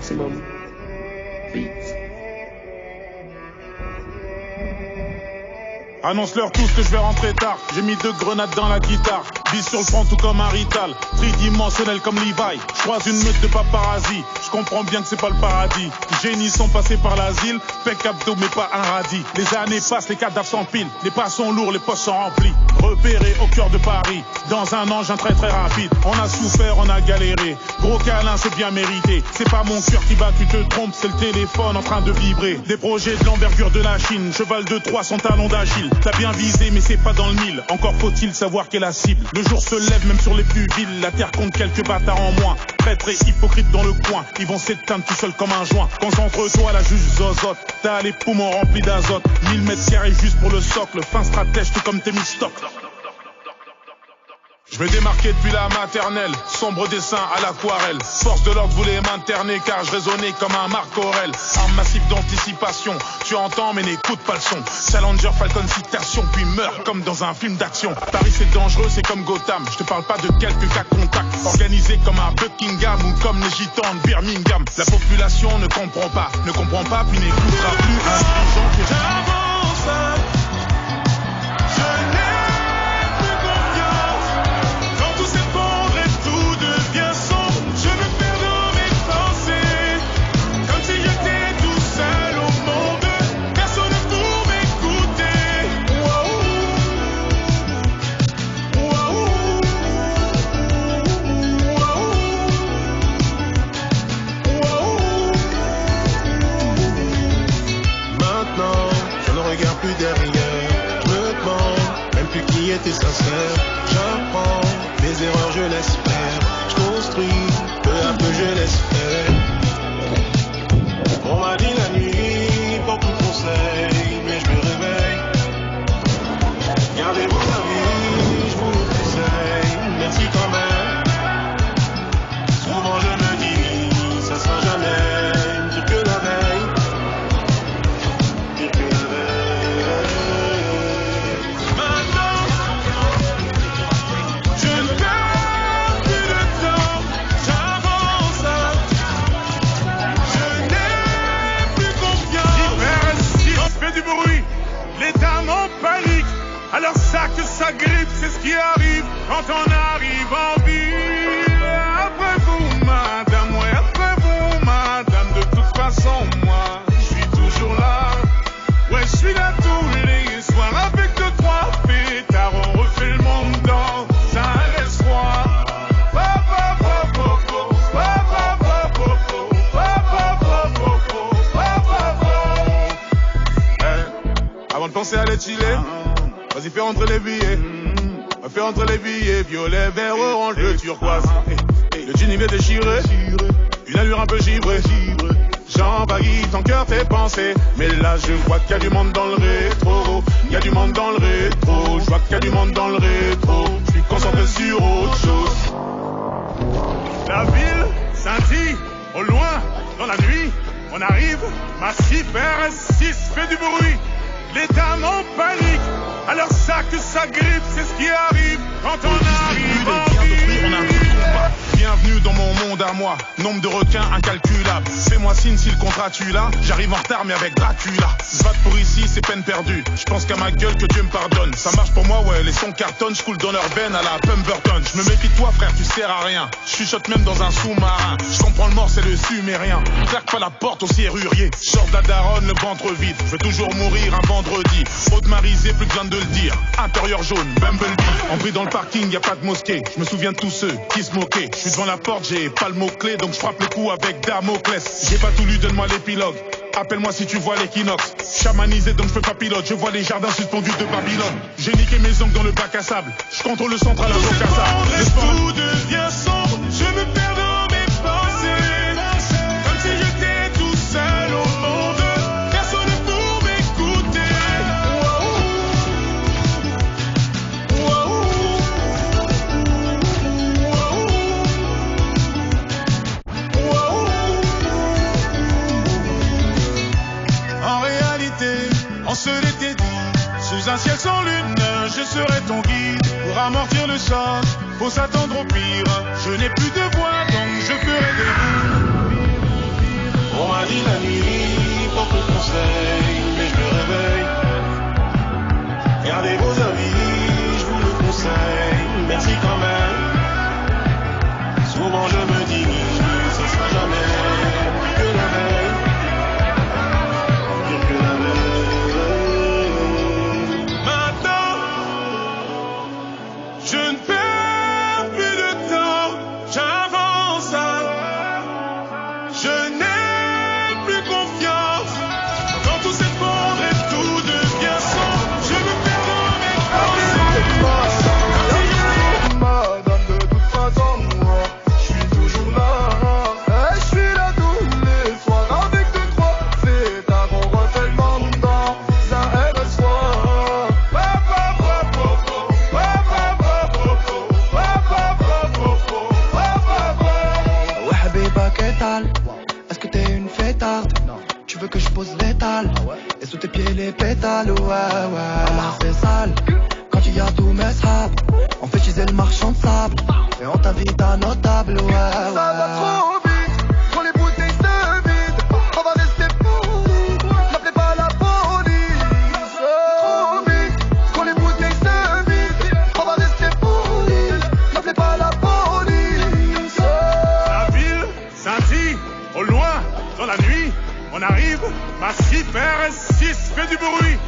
Maximum Beats. Annonce-leur tous que je vais rentrer tard. J'ai mis 2 grenades dans la guitare. Bis sur le front tout comme un rital. Tridimensionnel comme Levi. Je croise une meute de paparazzi. Je comprends bien que c'est pas le paradis. Les génies sont passés par l'asile. Pec abdos mais pas un radis. Les années passent, les cadavres s'empilent. Les pas sont lourds, les poches sont remplies. Repéré au cœur de Paris. Dans un engin très très rapide. On a souffert, on a galéré. Gros câlin, c'est bien mérité. C'est pas mon cœur qui bat, tu te trompes. C'est le téléphone en train de vibrer. Des projets de l'envergure de la Chine. Cheval de Troie, son talon d'Achille. T'as bien visé mais c'est pas dans le mille. Encore faut-il savoir quelle est la cible. Le jour se lève même sur les plus villes. La terre compte quelques bâtards en moins. Traîtres et hypocrites dans le coin. Ils vont s'éteindre tout seuls comme un joint. Concentre-toi, la juge zozote. T'as les poumons remplis d'azote. 1000 mètres carrés juste pour le socle. Fin stratège tout comme Thémistocle. Je me démarquais depuis la maternelle, sombre dessin à l'aquarelle. Force de l'ordre voulait m'interner car je résonnais comme un Marc Aurel. Arme massive d'anticipation, tu entends mais n'écoute pas le son. Challenger Falcon citation puis meurt comme dans un film d'action. Paris c'est dangereux, c'est comme Gotham, je te parle pas de quelques cas contacts. Organisé comme un Buckingham ou comme les gitans de Birmingham. La population ne comprend pas puis n'écoutera plus un dirigeant qui j'avance. T'es sincère, j'apprends mes erreurs, je l'espère. Je construis, peu à peu je laisse faire. On m'a dit la nuit, beaucoup de conseils, mais je me réveille. Gardez vos amis, je vous le conseille. Merci quand même. Souvent je me dis, ça sera jamais pire que la veille. Pire que la veille. Alors ça que ça grippe, c'est ce qui arrive quand on arrive en ville. Après vous, madame, ouais, après vous, madame. De toute façon, moi, je suis toujours là. Ouais, je suis là tous les soirs avec 2-3 pétards. On refait le monde dans un restaurant. Avant de penser à les chiller, vas-y, fais rentrer les billets. Fais rentrer les billets. Violet, vert, orange, bleu, turquoise. Le jean il est déchiré. Une allure un peu givrée. J'envahis ton cœur, tes pensées. Mais là je vois qu'il y a du monde dans le rétro. Il y a du monde dans le rétro. Je vois qu'il y a du monde dans le rétro. Je suis concentré sur autre chose. La ville scintille au loin dans la nuit. On arrive, massif RS6 fait du bruit. Les dames en panique, alors ça que ça grippe, c'est ce qui arrive quand on arrive en ville. Bienvenue dans mon monde à moi, nombre de requins incalculable. Fais-moi signe si le contrat tu l'as, j'arrive en retard mais avec Dracula. Se battre pour ici c'est peine perdue, je pense qu'à ma gueule que Dieu me pardonne. Ça marche pour moi ouais, les sons cartonnent, je coule dans leur veine à la Pemberton. Je me méfie de toi frère, tu sers à rien, je chuchote même dans un sous-marin. Je comprends le mort c'est le sumérien, claque pas la porte au serrurier. Sors de la daronne, le ventre vide, je veux toujours mourir un vendredi. Haute-marisé, plus besoin de le dire, intérieur jaune, Bumblebee. En pris dans le parking, y a pas de mosquée, je me souviens de tous ceux qui se moquaient. Je suis devant la porte, j'ai pas le mot-clé, donc je frappe le coup avec Damoclès. J'ai pas tout lu, donne-moi l'épilogue. Appelle-moi si tu vois l'équinoxe. Chamanisé donc je fais pas pilote. Je vois les jardins suspendus de Babylone. J'ai niqué mes ongles dans le bac à sable. Je contrôle le central à Bocassa. Tout devient sombre. Je me perds dans mes pensées. Comme si j'étais tout seul au monde. Personne pour m'écouter. En réalité, on se l'était dit. Sous un ciel sans lune, je serai ton guide. Pour amortir le choc, faut s'attendre au pire. Je n'ai plus de voix, donc je ferai des m'a dit la nuit, porte conseil, mais je me réveille. Gardez vos avis, je vous le conseille, merci quand même. Souvent je me dis, ce sera jamais que la veille, que la veille. Maintenant, je ne perds plus de temps, j'avance, je n'ai plus confiance. Quand tout s'effondre et tout devient sombre, je me perds dans mes pensées. Madame, de toute façon, moi, je suis toujours là. Et je suis là tous les soirs avec 2-3 fêtards. On refait le monde dans un RS1. Ouais, Habiba, qu'est-ce est-ce que t'es une fêtarde? Tu veux que je pose l'étal et sous tes pieds les pétales? Ouais, ouais, c'est sale. Quand il y a tous mes sables, on fait chiser le marchand de sable et on t'invite à notable. Ouais, ça va trop vite, quand les bouteilles se vident, on va rester polis. N'appelez pas la police. Trop vite, quand les bouteilles se vident, on va rester polis. N'appelez pas la police. La ville scintille, au loin, dans la nuit, on arrive, massif, RS6 fait du bruit,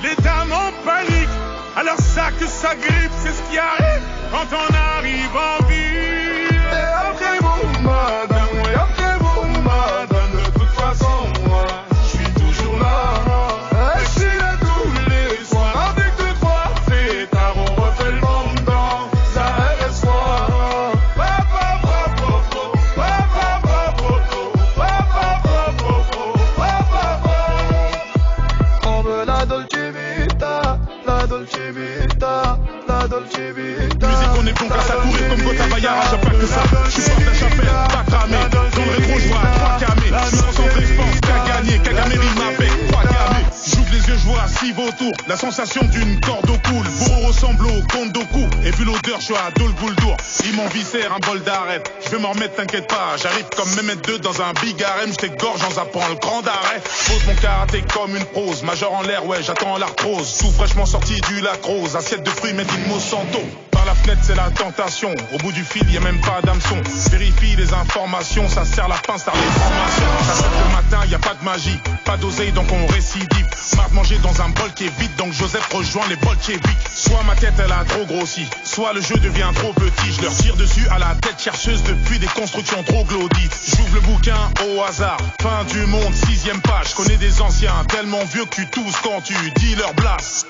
les dames en panique, alors ça que ça grippe, c'est ce qui arrive quand on arrive en ville. Et après vous, madame, oui, après vous, madame, de toute façon, moi, je suis toujours là. Et je suis là tous les soirs avec 2-3 fêtards, on refait le monde dans un RS1. On veut la Dolce Vita, la Dolce Vita, la Dolce Vita. Musique on est bon grâce à courir comme Gotha Bayard, j'ai pas que ça. Je suis porte à chapelle, pas cramé. Dans le rétro, je vois 3 camés. Je suis concentré, je pense qu'à gagner. Kagame rime avec 3 gamés. J'ouvre les yeux, je vois 6 vautours. La sensation d'une corde au cou. Le bourreau ressemble au Kondoku. Et vu l'odeur, je suis à Dol Guldur. Ils m'ont viscère, un bol d'arrêt. Je vais m'en remettre, t'inquiète pas. J'arrive comme Mehmet 2 dans un big harem. Je t'égorge en zappant le grand arrêt. Pose mon karaté comme une prose. Major en l'air, ouais, j'attends l'arthrose. Tout fraîchement sorti du lacrose. Assiette de fruits, made in Monsanto. Par la fenêtre, c'est la tentation. Au bout du fil, y a même pas d'hameçon. Vérifie les informations, ça sert la pince, ça les formations. Ça sert le matin, y a pas de magie. Pas d'oseille, donc on récidive. Marre de manger dans un bol qui est vide, donc Joseph rejoint les bolcheviks. Soit ma tête, elle a trop grossi, soit le jeu devient trop petit. Je leur tire dessus à la tête chercheuse depuis des constructions trop glaudites. J'ouvre le bouquin au hasard. Fin du monde, 6e page. Je connais des anciens, tellement vieux que tu tousses quand tu dis leur blast.